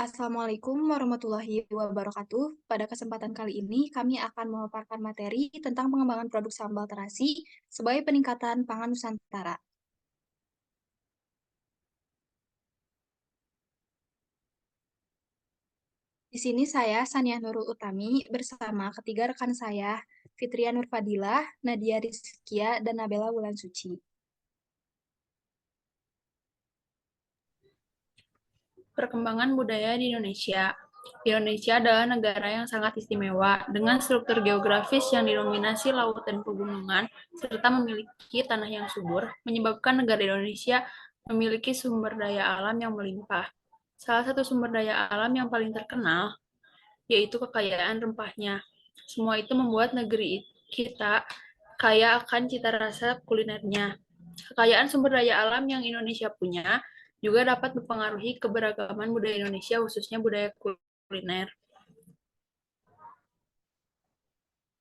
Assalamualaikum warahmatullahi wabarakatuh. Pada kesempatan kali ini, kami akan memaparkan materi tentang pengembangan produk sambal terasi sebagai peningkatan pangan Nusantara. Di sini saya, Sania Nurul Utami, bersama ketiga rekan saya, Fitria Nurfadilah, Nadia Rizkia, dan Nabela Wulan Suci. Perkembangan budaya di Indonesia. Indonesia adalah negara yang sangat istimewa, dengan struktur geografis yang didominasi laut dan pegunungan, serta memiliki tanah yang subur, menyebabkan negara Indonesia memiliki sumber daya alam yang melimpah. Salah satu sumber daya alam yang paling terkenal yaitu kekayaan rempahnya. Semua itu membuat negeri kita kaya akan cita rasa kulinernya. Kekayaan sumber daya alam yang Indonesia punya juga dapat mempengaruhi keberagaman budaya Indonesia, khususnya budaya kuliner.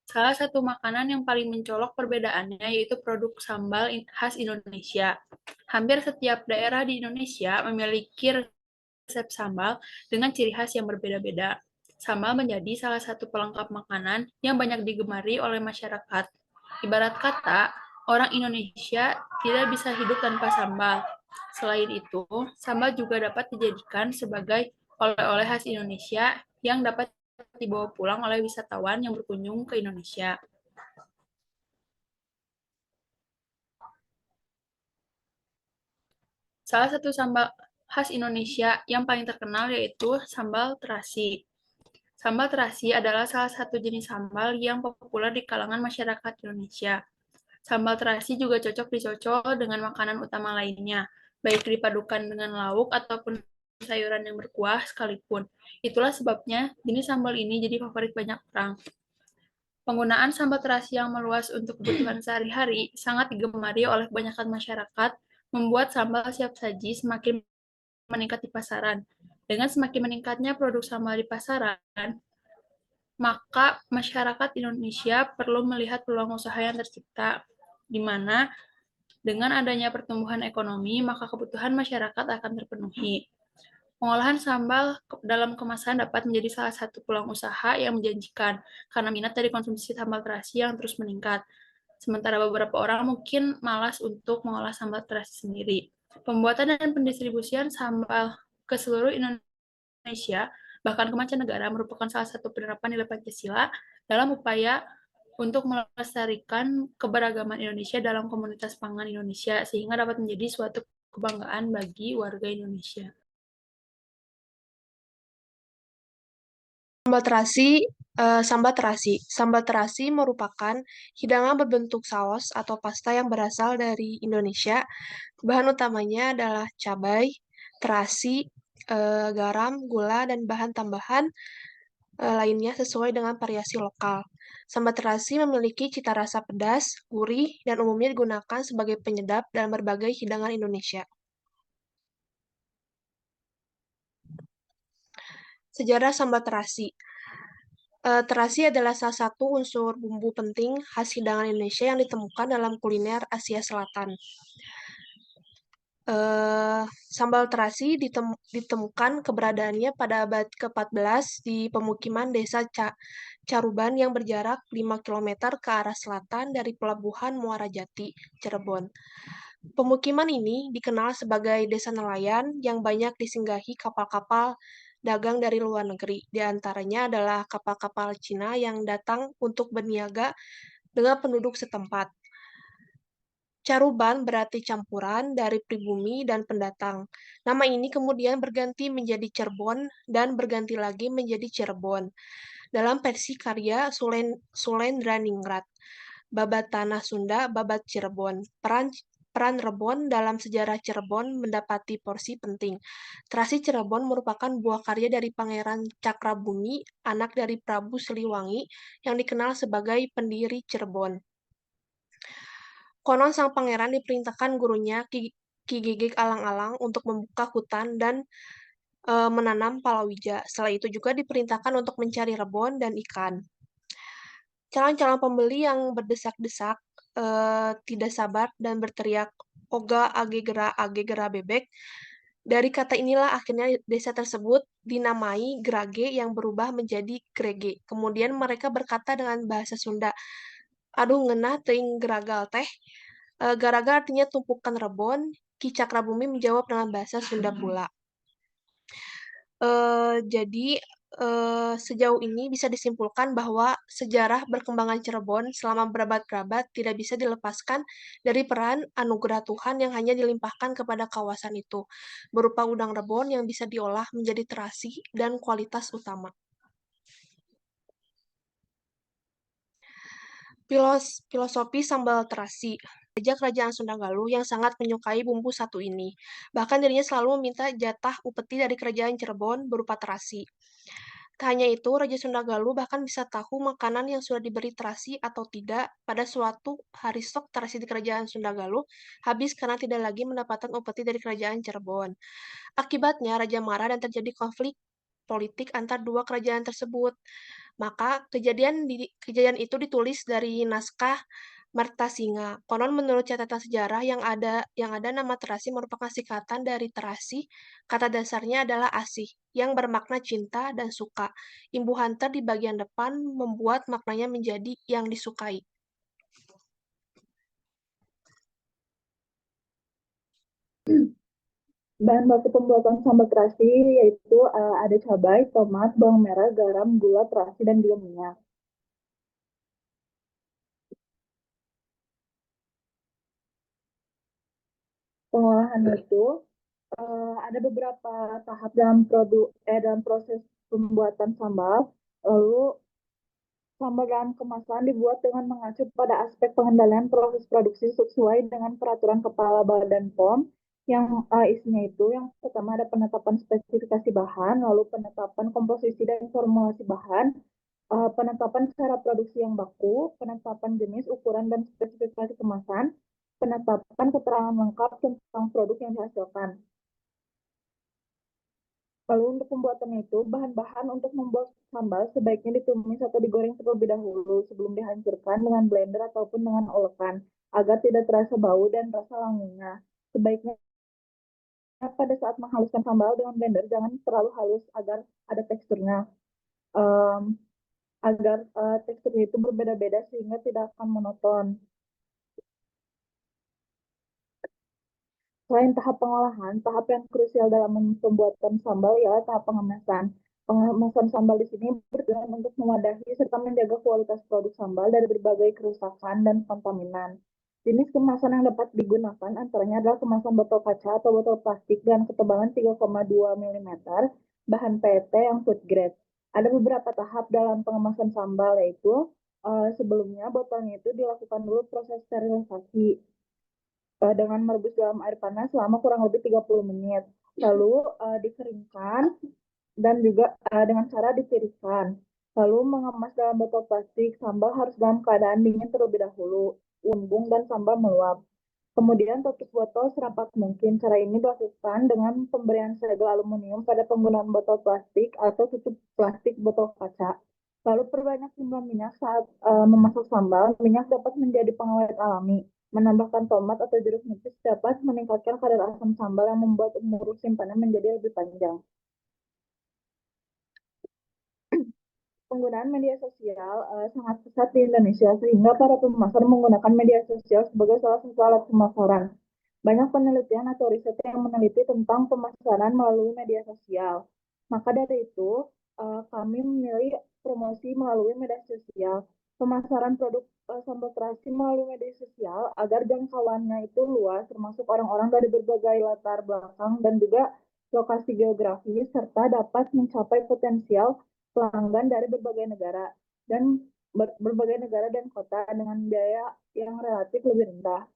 Salah satu makanan yang paling mencolok perbedaannya yaitu produk sambal khas Indonesia. Hampir setiap daerah di Indonesia memiliki resep sambal dengan ciri khas yang berbeda-beda. Sambal menjadi salah satu pelengkap makanan yang banyak digemari oleh masyarakat. Ibarat kata, orang Indonesia tidak bisa hidup tanpa sambal. Selain itu, sambal juga dapat dijadikan sebagai oleh-oleh khas Indonesia yang dapat dibawa pulang oleh wisatawan yang berkunjung ke Indonesia. Salah satu sambal khas Indonesia yang paling terkenal yaitu sambal terasi. Sambal terasi adalah salah satu jenis sambal yang populer di kalangan masyarakat Indonesia. Sambal terasi juga cocok dicocol dengan makanan utama lainnya, baik dipadukan dengan lauk ataupun sayuran yang berkuah sekalipun. Itulah sebabnya jenis sambal ini jadi favorit banyak orang. Penggunaan sambal terasi yang meluas untuk kebutuhan sehari-hari sangat digemari oleh kebanyakan masyarakat, membuat sambal siap saji semakin meningkat di pasaran. Dengan semakin meningkatnya produk sambal di pasaran, maka masyarakat Indonesia perlu melihat peluang usaha yang tercipta, di mana dengan adanya pertumbuhan ekonomi, maka kebutuhan masyarakat akan terpenuhi. Pengolahan sambal dalam kemasan dapat menjadi salah satu peluang usaha yang menjanjikan, karena minat dari konsumsi sambal terasi yang terus meningkat. Sementara beberapa orang mungkin malas untuk mengolah sambal terasi sendiri. Pembuatan dan pendistribusian sambal ke seluruh Indonesia, bahkan ke mancanegara, merupakan salah satu penerapan nilai Pancasila dalam upaya untuk melestarikan keberagaman Indonesia dalam komunitas pangan Indonesia, sehingga dapat menjadi suatu kebanggaan bagi warga Indonesia. Sambal terasi, sambal terasi. Sambal terasi merupakan hidangan berbentuk saus atau pasta yang berasal dari Indonesia. Bahan utamanya adalah cabai, terasi, garam, gula, dan bahan tambahan lainnya sesuai dengan variasi lokal. Sambal terasi memiliki cita rasa pedas, gurih, dan umumnya digunakan sebagai penyedap dalam berbagai hidangan Indonesia. Sejarah sambal terasi. Terasi adalah salah satu unsur bumbu penting khas hidangan Indonesia yang ditemukan dalam kuliner Asia Selatan. Sambal terasi ditemukan keberadaannya pada abad ke-14 di pemukiman desa Caruban yang berjarak 5 km ke arah selatan dari pelabuhan Muara Jati, Cirebon. Pemukiman ini dikenal sebagai desa nelayan yang banyak disinggahi kapal-kapal dagang dari luar negeri. Di antaranya adalah kapal-kapal Cina yang datang untuk berniaga dengan penduduk setempat. Caruban berarti campuran dari pribumi dan pendatang. Nama ini kemudian berganti menjadi Cirebon dan berganti lagi menjadi Cirebon. Dalam versi karya Sulendraningrat, Babat Tanah Sunda, Babat Cirebon. Peran Rebon dalam sejarah Cirebon mendapati porsi penting. Terasi Cirebon merupakan buah karya dari Pangeran Cakrabumi, anak dari Prabu Siliwangi, yang dikenal sebagai pendiri Cirebon. Konon sang pangeran diperintahkan gurunya Ki Gigik Alang-alang untuk membuka hutan dan menanam palawija. Setelah itu juga diperintahkan untuk mencari rebon dan ikan. Calon-calon pembeli yang berdesak-desak tidak sabar dan berteriak, "Oga age gera bebek," Dari kata inilah akhirnya desa tersebut dinamai Grage yang berubah menjadi Grege. Kemudian mereka berkata dengan bahasa Sunda, "Aduh ngeunah teuing geragal teh." Garaga artinya tumpukan rebon. Ki Cakrabumi menjawab dengan bahasa Sunda pula. Jadi sejauh ini bisa disimpulkan bahwa sejarah berkembangan Cirebon selama berabad-abad tidak bisa dilepaskan dari peran anugerah Tuhan yang hanya dilimpahkan kepada kawasan itu, berupa udang rebon yang bisa diolah menjadi terasi dan kualitas utama. Filosofi sambal terasi. Raja Kerajaan Sunda Galuh yang sangat menyukai bumbu satu ini. Bahkan dirinya selalu meminta jatah upeti dari Kerajaan Cirebon berupa terasi. Tak hanya itu, Raja Sunda Galuh bahkan bisa tahu makanan yang sudah diberi terasi atau tidak pada suatu hari stok terasi di Kerajaan Sunda Galuh habis karena tidak lagi mendapatkan upeti dari Kerajaan Cirebon. Akibatnya, Raja marah dan terjadi konflik politik antar dua kerajaan tersebut. Maka kejadian itu ditulis dari naskah Martasinga. Konon menurut catatan sejarah yang ada nama terasi merupakan singkatan dari terasi. Kata dasarnya adalah asih, yang bermakna cinta dan suka. Imbu hunter di bagian depan membuat maknanya menjadi yang disukai. Bahan baku pembuatan sambal terasi yaitu ada cabai, tomat, bawang merah, garam, gula, terasi, dan juga minyak. Pengolahan itu ada beberapa tahap dalam proses pembuatan sambal. Lalu sambal dalam kemasan dibuat dengan mengacu pada aspek pengendalian proses produksi sesuai dengan peraturan Kepala Badan POM yang isinya itu yang pertama ada penetapan spesifikasi bahan, lalu penetapan komposisi dan formulasi bahan, penetapan cara produksi yang baku, penetapan jenis, ukuran, dan spesifikasi kemasan, penetapan keterangan lengkap tentang produk yang dihasilkan. Lalu untuk pembuatan itu, bahan-bahan untuk membuat sambal sebaiknya ditumis atau digoreng terlebih dahulu sebelum dihancurkan dengan blender ataupun dengan olekan, agar tidak terasa bau dan rasa langunya. Sebaiknya pada saat menghaluskan sambal dengan blender, jangan terlalu halus agar ada teksturnya. Um, agar teksturnya itu berbeda-beda sehingga tidak akan monoton. Selain tahap pengolahan, tahap yang krusial dalam pembuatan sambal ialah tahap pengemasan. Pengemasan sambal di sini bertujuan untuk mewadahi serta menjaga kualitas produk sambal dari berbagai kerusakan dan kontaminan. Jenis kemasan yang dapat digunakan antaranya adalah kemasan botol kaca atau botol plastik dengan ketebalan 3,2 mm, bahan PET yang food grade. Ada beberapa tahap dalam pengemasan sambal yaitu sebelumnya botolnya itu dilakukan dulu proses sterilisasi dengan merebus dalam air panas selama kurang lebih 30 menit. Lalu dikeringkan dan juga dengan cara ditiriskan. Lalu mengemas dalam botol plastik, sambal harus dalam keadaan dingin terlebih dahulu, embung dan sambal meluap. Kemudian tutup botol serapat mungkin. Cara ini dilakukan dengan pemberian segel aluminium pada penggunaan botol plastik atau tutup plastik botol kaca. Lalu perbanyak jumlah minyak saat memasak sambal. Minyak dapat menjadi pengawet alami. Menambahkan tomat atau jeruk nipis dapat meningkatkan kadar asam sambal yang membuat umur simpanan menjadi lebih panjang. Penggunaan media sosial sangat pesat di Indonesia sehingga para pemasar menggunakan media sosial sebagai salah satu alat pemasaran. Banyak penelitian atau riset yang meneliti tentang pemasaran melalui media sosial. Maka dari itu, kami memilih promosi melalui media sosial. Pemasaran produk sambal terasi melalui media sosial agar jangkauannya itu luas, termasuk orang-orang dari berbagai latar belakang dan juga lokasi geografis, serta dapat mencapai potensial pelanggan dari berbagai negara dan kota dengan biaya yang relatif lebih rendah.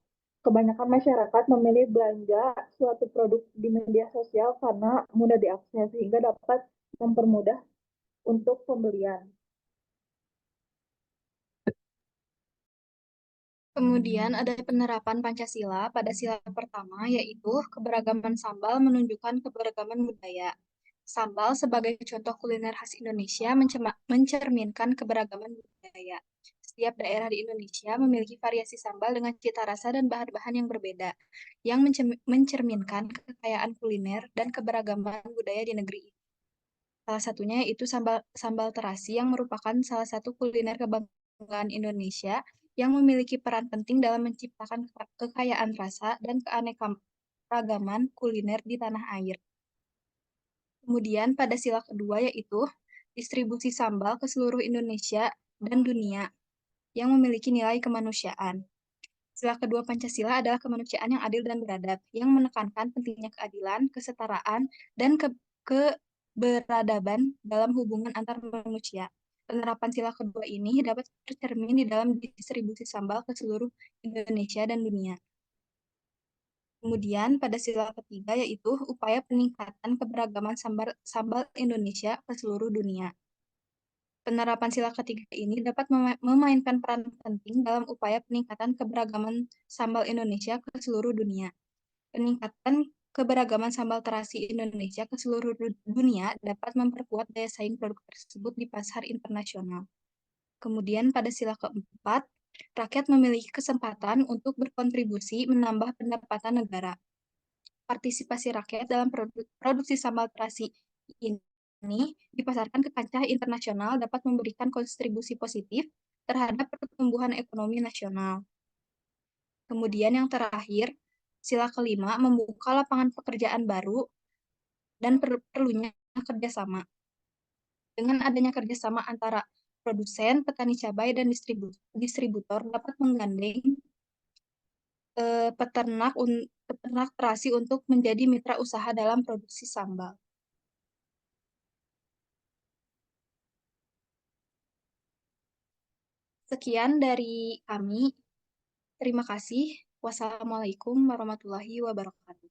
Kebanyakan masyarakat memilih belanja suatu produk di media sosial karena mudah diakses sehingga dapat mempermudah untuk pembelian. Kemudian ada penerapan Pancasila pada sila pertama, yaitu keberagaman sambal menunjukkan keberagaman budaya. Sambal sebagai contoh kuliner khas Indonesia mencerminkan keberagaman budaya. Setiap daerah di Indonesia memiliki variasi sambal dengan cita rasa dan bahan-bahan yang berbeda, yang mencerminkan kekayaan kuliner dan keberagaman budaya di negeri ini. Salah satunya yaitu sambal terasi yang merupakan salah satu kuliner kebanggaan Indonesia yang memiliki peran penting dalam menciptakan kekayaan rasa dan keanekaragaman kuliner di tanah air. Kemudian pada sila kedua yaitu distribusi sambal ke seluruh Indonesia dan dunia yang memiliki nilai kemanusiaan. Sila kedua Pancasila adalah kemanusiaan yang adil dan beradab, yang menekankan pentingnya keadilan, kesetaraan, dan keberadaban dalam hubungan antar manusia. Penerapan sila kedua ini dapat tercermin di dalam distribusi sambal ke seluruh Indonesia dan dunia. Kemudian pada sila ketiga yaitu upaya peningkatan keberagaman sambal Indonesia ke seluruh dunia. Penerapan sila ketiga ini dapat memainkan peran penting dalam upaya peningkatan keberagaman sambal Indonesia ke seluruh dunia. Peningkatan keberagaman sambal terasi Indonesia ke seluruh dunia dapat memperkuat daya saing produk tersebut di pasar internasional. Kemudian pada sila keempat, rakyat memiliki kesempatan untuk berkontribusi menambah pendapatan negara. Partisipasi rakyat dalam produksi sambal terasi ini dipasarkan ke kancah internasional dapat memberikan kontribusi positif terhadap pertumbuhan ekonomi nasional. Kemudian yang terakhir, sila kelima membuka lapangan pekerjaan baru dan perlunya kerjasama. Dengan adanya kerjasama antara produsen, petani cabai, dan distributor dapat menggandeng peternak terasi untuk menjadi mitra usaha dalam produksi sambal. Sekian dari kami. Terima kasih. Wassalamualaikum warahmatullahi wabarakatuh.